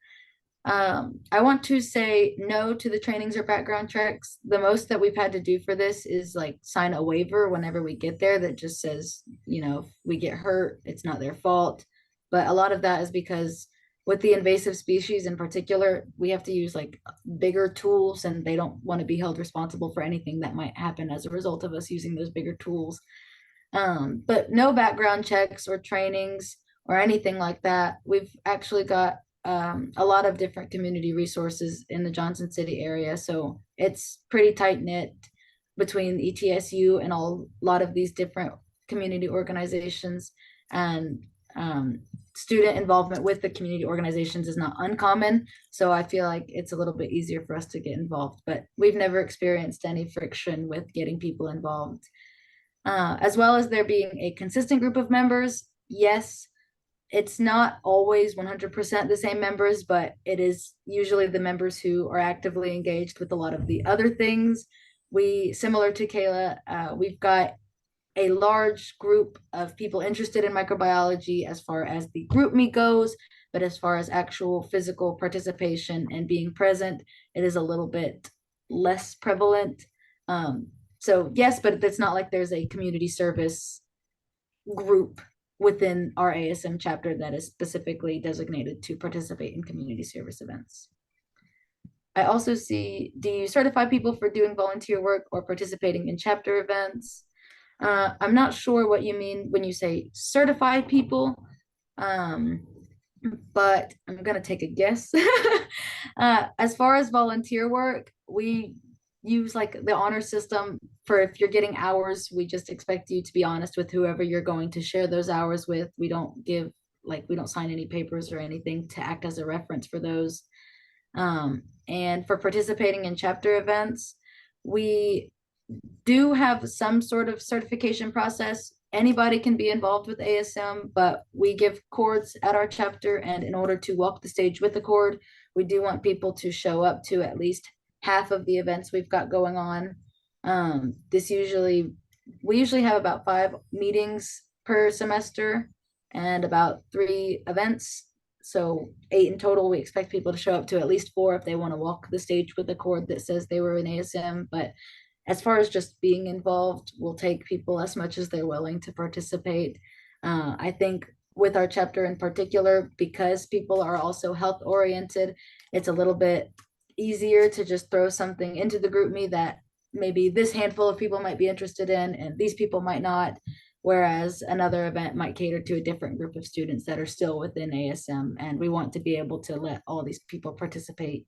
I want to say no to the trainings or background checks. The most that we've had to do for this is like sign a waiver whenever we get there that just says, you know, if we get hurt, it's not their fault. But a lot of that is because with the invasive species in particular, we have to use like bigger tools, and they don't want to be held responsible for anything that might happen as a result of us using those bigger tools. But no background checks or trainings or anything like that. We've actually got a lot of different community resources in the Johnson City area, so it's pretty tight knit between ETSU and a lot of these different community organizations. And student involvement with the community organizations is not uncommon, so I feel like it's a little bit easier for us to get involved, but we've never experienced any friction with getting people involved. As well as there being a consistent group of members. Yes, it's not always 100% the same members, but it is usually the members who are actively engaged with a lot of the other things. We, similar to Kaylaa, we've got a large group of people interested in microbiology as far as the group me goes, but as far as actual physical participation and being present, it is a little bit less prevalent. So yes, but it's not like there's a community service group within our ASM chapter that is specifically designated to participate in community service events. I also see, do you certify people for doing volunteer work or participating in chapter events? I'm not sure what you mean when you say certify people, but I'm gonna take a guess. As far as volunteer work, we use like the honor system for if you're getting hours, we just expect you to be honest with whoever you're going to share those hours with. We don't give, like, we don't sign any papers or anything to act as a reference for those. And for participating in chapter events, we do have some sort of certification process. Anybody can be involved with ASM, but we give cords at our chapter, and in order to walk the stage with the cord, we do want people to show up to at least half of the events we've got going on. We usually have about 5 meetings per semester and about 3 events. So 8 in total. We expect people to show up to at least 4 if they want to walk the stage with a cord that says they were in ASM. But as far as just being involved, we'll take people as much as they're willing to participate. I think with our chapter in particular, because people are also health oriented, it's a little bit easier to just throw something into the group me that maybe this handful of people might be interested in and these people might not, whereas another event might cater to a different group of students that are still within ASM, and we want to be able to let all these people participate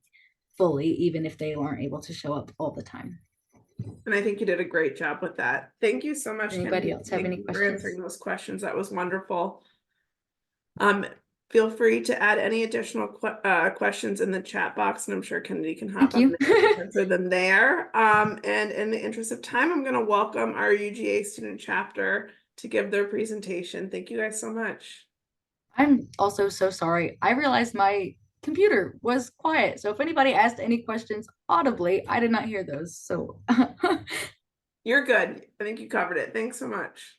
fully, even if they weren't able to show up all the time. And I think you did a great job with that. Thank you so much. Anybody Kennedy. else have Thank any you for questions? answering those questions. That was wonderful. Feel free to add any additional questions in the chat box, and I'm sure Kennedy can hop Thank on you. there and answer them there. And in the interest of time, I'm going to welcome our UGA student chapter to give their presentation. Thank you guys so much. I'm also so sorry. I realized my computer was quiet. So if anybody asked any questions audibly, I did not hear those. So You're good. I think you covered it. Thanks so much.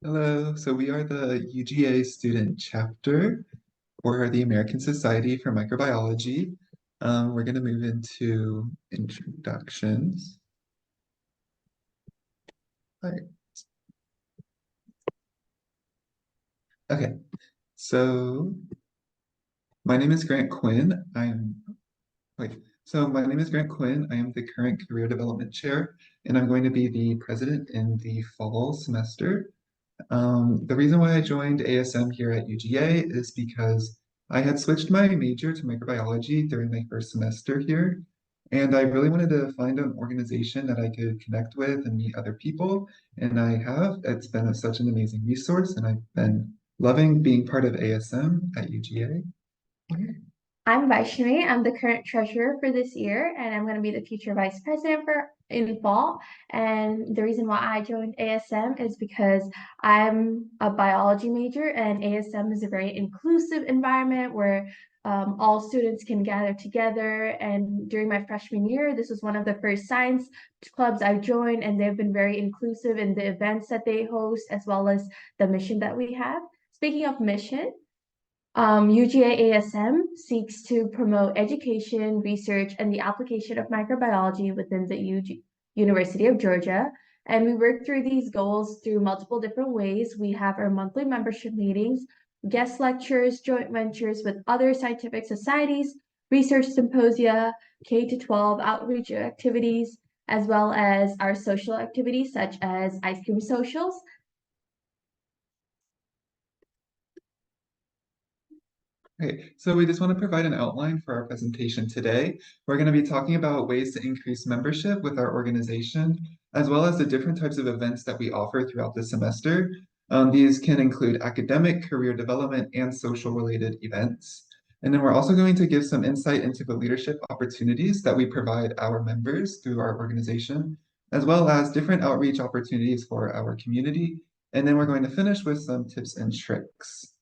Hello, so we are the UGA student chapter, for the American Society for Microbiology. We're going to move into introductions. All right. Okay, so my name is Grant Quinn. My name is Grant Quinn. I am the current Career Development Chair, and I'm going to be the president in the fall semester. The reason why I joined ASM here at UGA is because I had switched my major to microbiology during my first semester here, and I really wanted to find an organization that I could connect with and meet other people, and I have. It's been such an amazing resource, and I've been loving being part of ASM at UGA. I'm Vaishnavi. I'm the current treasurer for this year, and I'm going to be the future vice president for in fall. And the reason why I joined ASM is because I'm a biology major, and ASM is a very inclusive environment where all students can gather together. And during my freshman year, this was one of the first science clubs I joined, and they've been very inclusive in the events that they host, as well as the mission that we have. Speaking of mission, UGA ASM seeks to promote education, research, and the application of microbiology within the University of Georgia. And we work through these goals through multiple different ways. We have our monthly membership meetings, guest lectures, joint ventures with other scientific societies, research symposia, K-12 outreach activities, as well as our social activities such as ice cream socials. Okay, so we just want to provide an outline for our presentation today. We're going to be talking about ways to increase membership with our organization, as well as the different types of events that we offer throughout the semester. These can include academic, career development, and social related events. And then we're also going to give some insight into the leadership opportunities that we provide our members through our organization, as well as different outreach opportunities for our community. And then we're going to finish with some tips and tricks.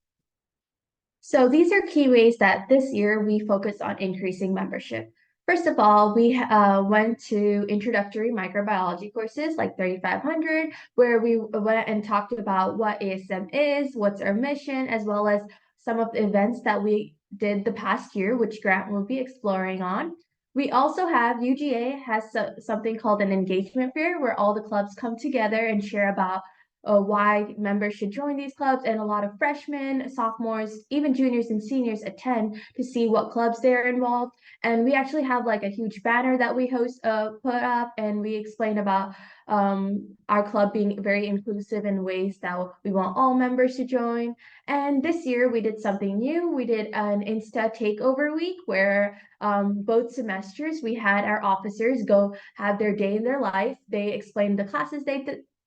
So these are key ways that this year we focus on increasing membership. First of all, we went to introductory microbiology courses like 3500, where we went and talked about what ASM is, what's our mission, as well as some of the events that we did the past year, which Grant will be exploring on. We also have UGA has something called an engagement fair, where all the clubs come together and share about why members should join these clubs, and a lot of freshmen, sophomores, even juniors and seniors attend to see what clubs they're involved. And we actually have like a huge banner that we put up, and we explain about our club being very inclusive in ways that we want all members to join. And this year we did something new. We did an Insta takeover week where both semesters we had our officers go have their day in their life. They explained the classes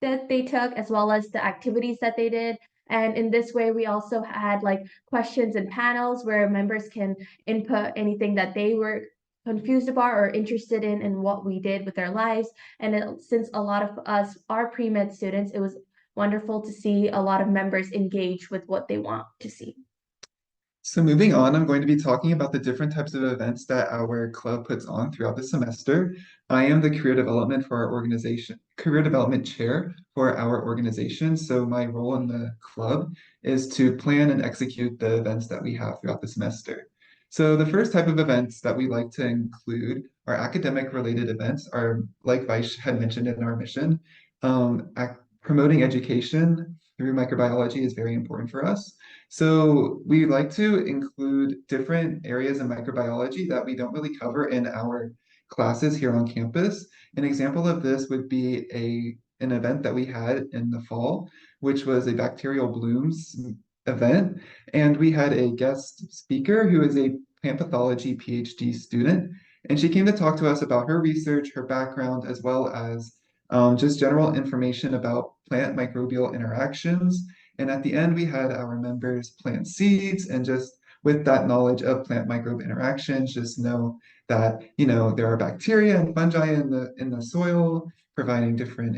that they took, as well as the activities that they did. And in this way, we also had like questions and panels where members can input anything that they were confused about or interested in what we did with their lives. And since a lot of us are pre-med students, it was wonderful to see a lot of members engage with what they want to see. So moving on, I'm going to be talking about the different types of events that our club puts on throughout the semester. I am the career development chair for our organization. So my role in the club is to plan and execute the events that we have throughout the semester. So the first type of events that we like to include are academic related events, are like Vaish had mentioned in our mission. Promoting education through microbiology is very important for us. So we like to include different areas in microbiology that we don't really cover in our classes here on campus. An example of this would be an event that we had in the fall, which was a bacterial blooms event. And we had a guest speaker who is a plant pathology PhD student. And she came to talk to us about her research, her background, as well as just general information about plant microbial interactions. And at the end, we had our members plant seeds, and just with that knowledge of plant microbe interactions, just know that there are bacteria and fungi in the soil, providing different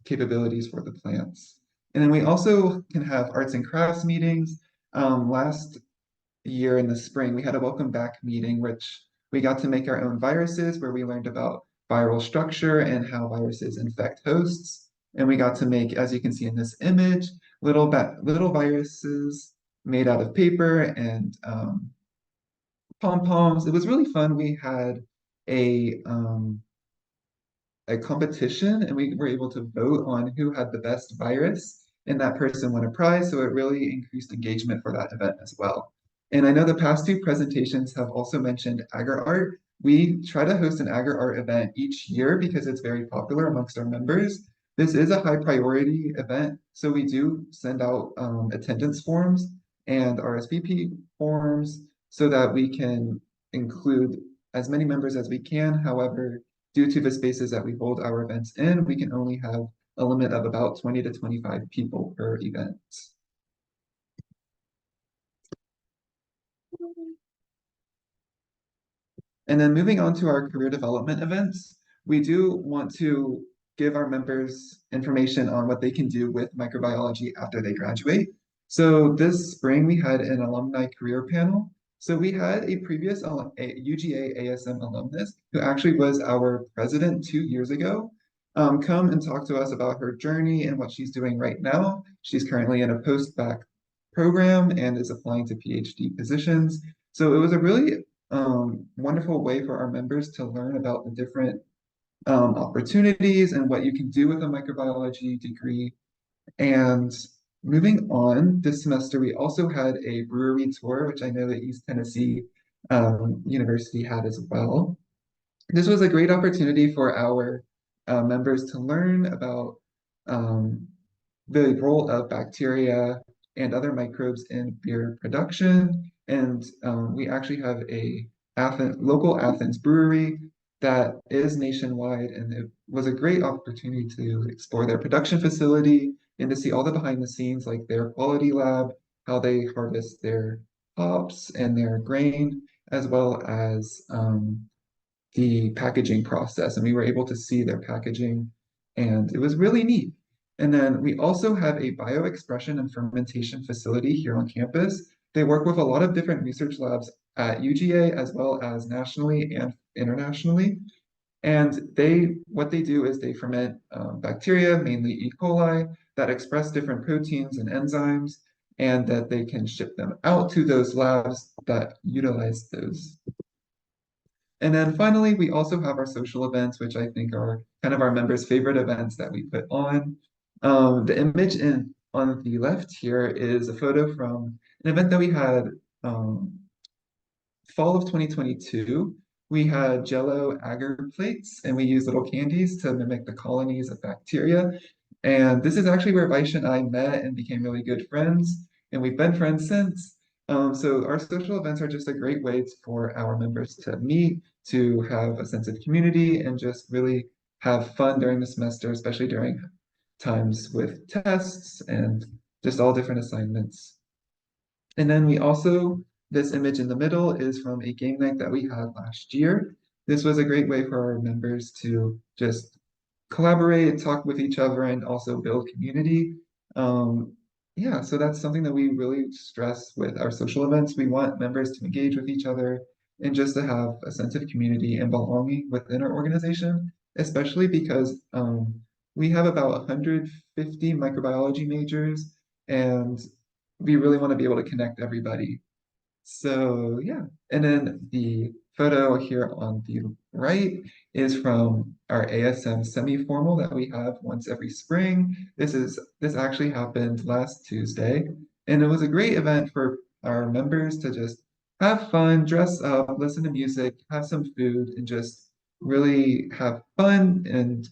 capabilities for the plants. And then we also can have arts and crafts meetings. Last year in the spring, we had a welcome back meeting, which we got to make our own viruses, where we learned about viral structure and how viruses infect hosts. And we got to make, as you can see in this image, little viruses made out of paper and pom-poms. It was really fun. We had a competition and we were able to vote on who had the best virus and that person won a prize. So it really increased engagement for that event as well. And I know the past two presentations have also mentioned Agar Art. We try to host an Agar Art event each year because it's very popular amongst our members. This is a high priority event, so we do send out attendance forms and RSVP forms so that we can include as many members as we can. However, due to the spaces that we hold our events in, we can only have a limit of about 20 to 25 people per event. And then moving on to our career development events, we do want to give our members information on what they can do with microbiology after they graduate. So this spring we had an alumni career panel. So we had a previous UGA ASM alumnus who actually was our president 2 years ago come and talk to us about her journey and what she's doing right now. She's currently in a post-bac program and is applying to PhD positions. So it was a really wonderful way for our members to learn about the different opportunities and what you can do with a microbiology degree. And moving on, this semester we also had a brewery tour, which I know that East Tennessee University had as well. This was a great opportunity for our members to learn about the role of bacteria and other microbes in beer production. And we actually have a local Athens brewery that is nationwide, and it was a great opportunity to explore their production facility and to see all the behind the scenes, like their quality lab, how they harvest their hops and their grain, as well as the packaging process. And we were able to see their packaging, and it was really neat. And then we also have a bioexpression and fermentation facility here on campus. They work with a lot of different research labs at UGA as well as nationally and internationally. And what they do is they ferment bacteria, mainly E. coli, that express different proteins and enzymes, and that they can ship them out to those labs that utilize those. And then finally, we also have our social events, which I think are kind of our members' favorite events that we put on. The image on the left here is a photo from an event that we had fall of 2022. We had Jello agar plates, and we used little candies to mimic the colonies of bacteria. And this is actually where Vaishnavi and I met and became really good friends, and we've been friends since. So our social events are just a great way for our members to meet, to have a sense of community, and just really have fun during the semester, especially during times with tests and just all different assignments. And then this image in the middle is from a game night that we had last year. This was a great way for our members to just collaborate, talk with each other, and also build community. Yeah, so that's something that we really stress with our social events. We want members to engage with each other and just to have a sense of community and belonging within our organization, especially because we have about 150 microbiology majors, and we really want to be able to connect everybody. So yeah, and then the photo here on the right is from our ASM semi-formal that we have once every spring. This actually happened last Tuesday, and it was a great event for our members to just have fun, dress up, listen to music, have some food, and just really have fun and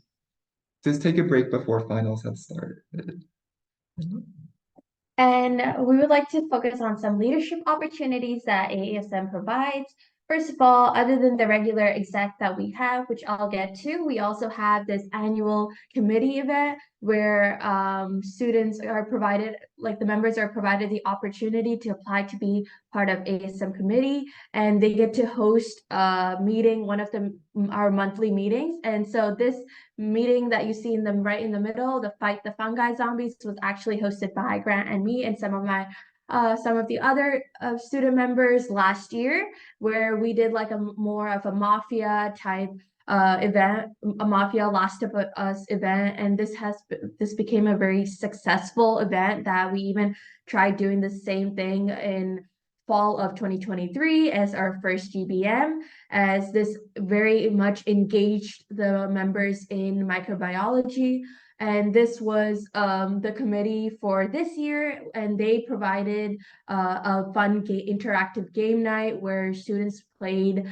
just take a break before finals have started. And we would like to focus on some leadership opportunities that ASM provides. First of all, other than the regular exec that we have, which I'll get to, we also have this annual committee event where students are provided, like the members are provided the opportunity to apply to be part of ASM committee, and they get to host a meeting, one of our monthly meetings. And so this meeting that you see right in the middle, the Fight the Fungi Zombies, was actually hosted by Grant and me and some of the other student members last year, where we did like more of a mafia type event, a Mafia Last of Us event, and this became a very successful event that we even tried doing the same thing in fall of 2023 as our first GBM, as this very much engaged the members in microbiology. And this was the committee for this year, and they provided a fun interactive game night where students played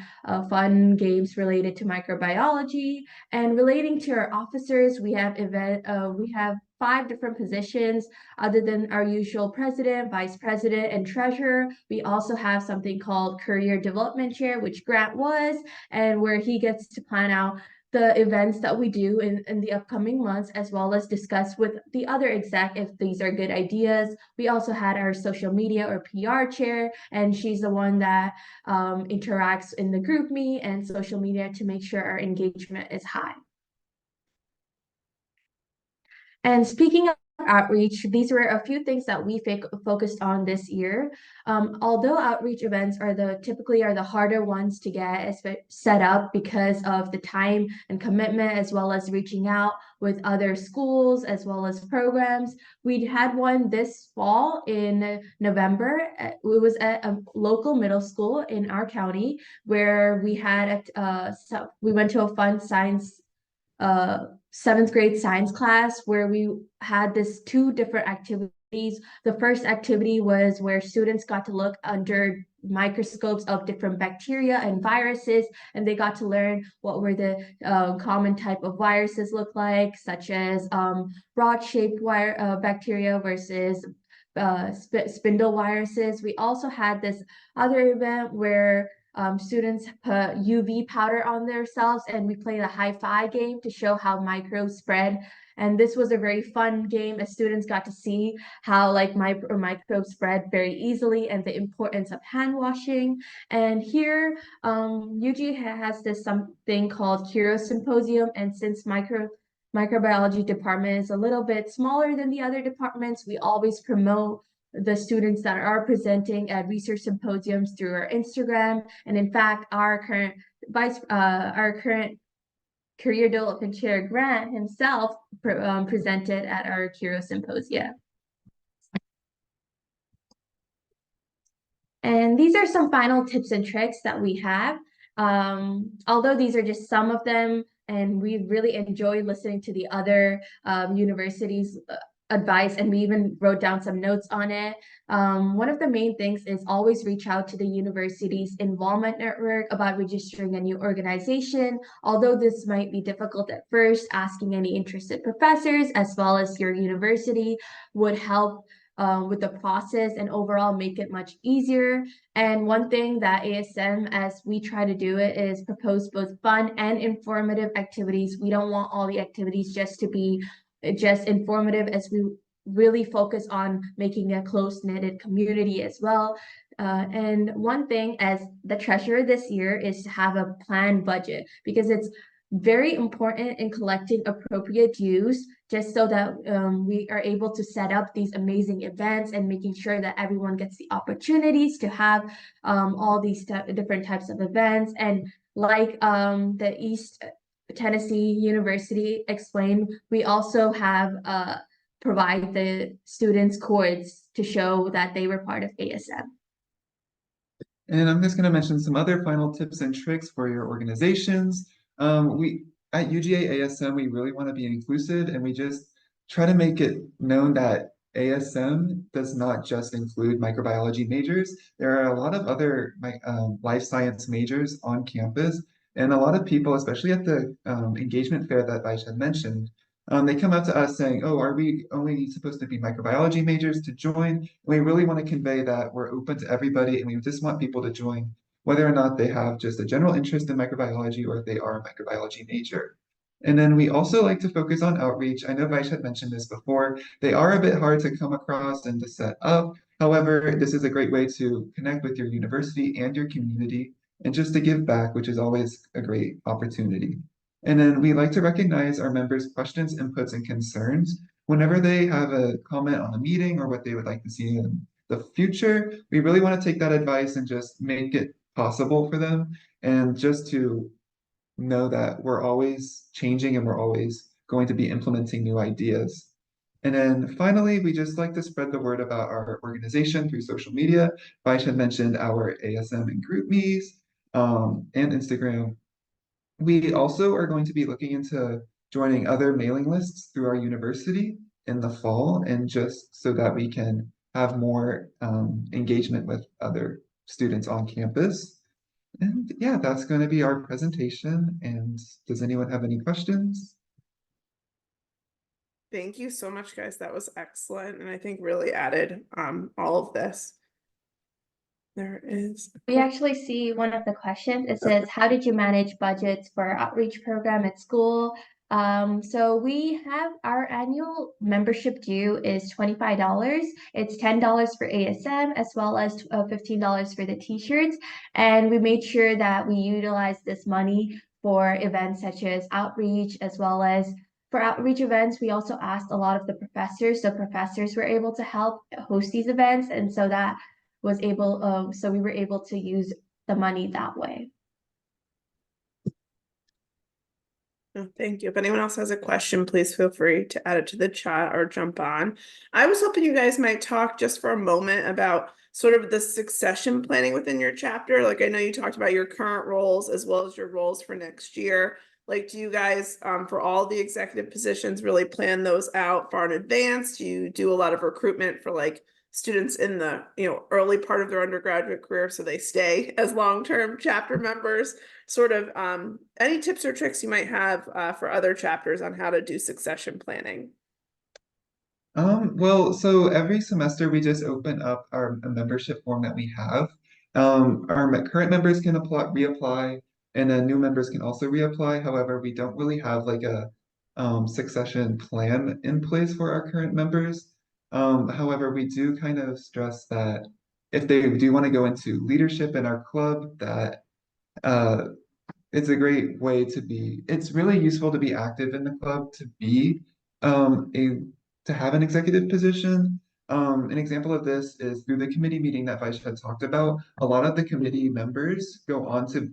fun games related to microbiology. And relating to our officers, we have 5 different positions other than our usual president, vice president, and treasurer. We also have something called career development chair, which Grant was, and where he gets to plan out the events that we do in the upcoming months, as well as discuss with the other exec if these are good ideas. We also had our social media or PR chair, and she's the one that interacts in the group me and social media to make sure our engagement is high. And speaking of outreach, these were a few things that we focused on this year. Although outreach events are typically the harder ones to get set up because of the time and commitment, as well as reaching out with other schools as well as programs. We had one this fall in November. It was at a local middle school in our county where we had we went to a fun science 7th grade science class where we had this 2 different activities. The first activity was where students got to look under microscopes of different bacteria and viruses, and they got to learn what were the common type of viruses look like, such as rod-shaped bacteria versus spindle viruses. We also had this other event where students put UV powder on themselves, and we played a high-fi game to show how microbes spread. And this was a very fun game as students got to see how microbes spread very easily and the importance of hand washing. And here, UG has this something called Curio Symposium, and since microbiology department is a little bit smaller than the other departments, we always promote the students that are presenting at research symposiums through our Instagram. And in fact, our current career development chair, Grant himself, presented at our Curio Symposia. And these are some final tips and tricks that we have. Although these are just some of them, and we really enjoy listening to the other universities' advice, and we even wrote down some notes on it. One of the main things is always reach out to the university's involvement network about registering a new organization. Although this might be difficult at first, asking any interested professors as well as your university would help with the process and overall make it much easier. And one thing that ASM, as we try to do it, is propose both fun and informative activities. We don't want all the activities just to be just informative, as we really focus on making a close-knitted community as well. And one thing as the treasurer this year is to have a planned budget, because it's very important in collecting appropriate dues, just so that we are able to set up these amazing events and making sure that everyone gets the opportunities to have all these different types of events. And like the East Tennessee University explained, we also have provide the students cords to show that they were part of ASM. And I'm just going to mention some other final tips and tricks for your organizations. We at UGA ASM, we really want to be inclusive, and we just try to make it known that ASM does not just include microbiology majors. There are a lot of other life science majors on campus, and a lot of people, especially at the engagement fair that Vaishnavi had mentioned, they come up to us saying, oh, are we only supposed to be microbiology majors to join? And we really want to convey that we're open to everybody, and we just want people to join, whether or not they have just a general interest in microbiology or if they are a microbiology major. And then we also like to focus on outreach. I know Vaish had mentioned this before. They are a bit hard to come across and to set up. However, this is a great way to connect with your university and your community, and just to give back, which is always a great opportunity. And then we like to recognize our members' questions, inputs, and concerns. Whenever they have a comment on the meeting or what they would like to see in the future, we really want to take that advice and just make it possible for them, and just to know that we're always changing and we're always going to be implementing new ideas. And then finally, we just like to spread the word about our organization through social media. Vaish had mentioned our ASM and GroupMe's and Instagram. We also are going to be looking into joining other mailing lists through our university in the fall, and just so that we can have more engagement with other students on campus. And yeah, that's going to be our presentation. And does anyone have any questions? Thank you so much, guys. That was excellent, and I think really added all of this. There is. We actually see one of the questions. It says, how did you manage budgets for our outreach program at school? So we have our annual membership due is $25. It's $10 for ASM as well as $15 for the t-shirts. And we made sure that we utilize this money for events such as outreach, as well as for outreach events. We also asked a lot of the professors. So professors were able to help host these events. And so that was able, so we were able to use the money that way. Oh, thank you. If anyone else has a question, please feel free to add it to the chat or jump on. I was hoping you guys might talk just for a moment about sort of the succession planning within your chapter. Like, I know you talked about your current roles as well as your roles for next year. Like, do you guys, for all the executive positions, really plan those out far in advance? Do you do a lot of recruitment for like students in the early part of their undergraduate career so they stay as long-term chapter members? Sort of any tips or tricks you might have for other chapters on how to do succession planning? Well, so every semester we just open up our membership form that we have. Our current members can reapply, and then new members can also reapply. However, we don't really have like a succession plan in place for our current members. However, we do kind of stress that if they do want to go into leadership in our club, that it's a great way to be. It's really useful to be active in the club, to be to have an executive position. An example of this is through the committee meeting that Vaish had talked about. A lot of the committee members go on to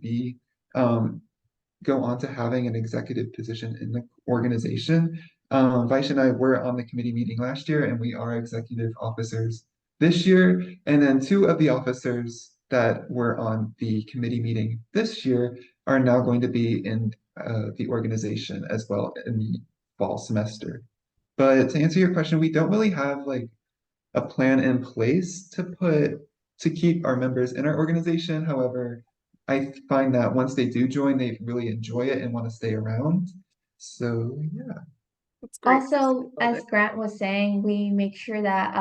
having an executive position in the organization. Vaish and I were on the committee meeting last year, and we are executive officers this year. And then two of the officers that were on the committee meeting this year are now going to be in the organization as well in the fall semester. But to answer your question, we don't really have like a plan in place to keep our members in our organization. However, I find that once they do join, they really enjoy it and want to stay around. So yeah. That's great. Also, as Grant was saying, we make sure that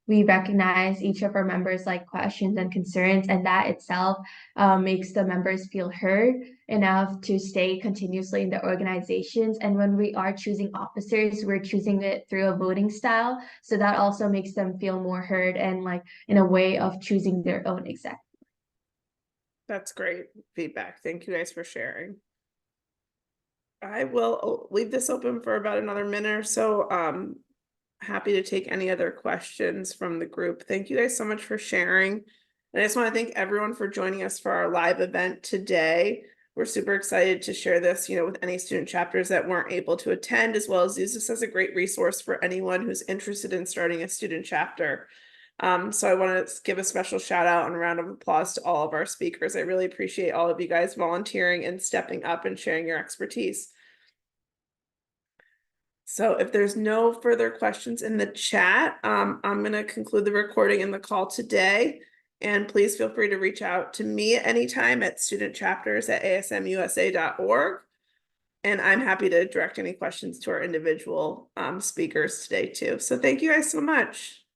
we recognize each of our members' like questions and concerns, and that itself makes the members feel heard enough to stay continuously in the organizations. And when we are choosing officers, we're choosing it through a voting style, so that also makes them feel more heard and like in a way of choosing their own exec. That's great feedback. Thank you guys for sharing. I will leave this open for about another minute or so. Happy to take any other questions from the group. Thank you guys so much for sharing. And I just want to thank everyone for joining us for our live event today. We're super excited to share this, with any student chapters that weren't able to attend, as well as use this as a great resource for anyone who's interested in starting a student chapter. So I want to give a special shout out and a round of applause to all of our speakers. I really appreciate all of you guys volunteering and stepping up and sharing your expertise. So if there's no further questions in the chat, I'm going to conclude the recording and the call today. And please feel free to reach out to me at any time at studentchapters@asmusa.org. And I'm happy to direct any questions to our individual speakers today too. So thank you guys so much.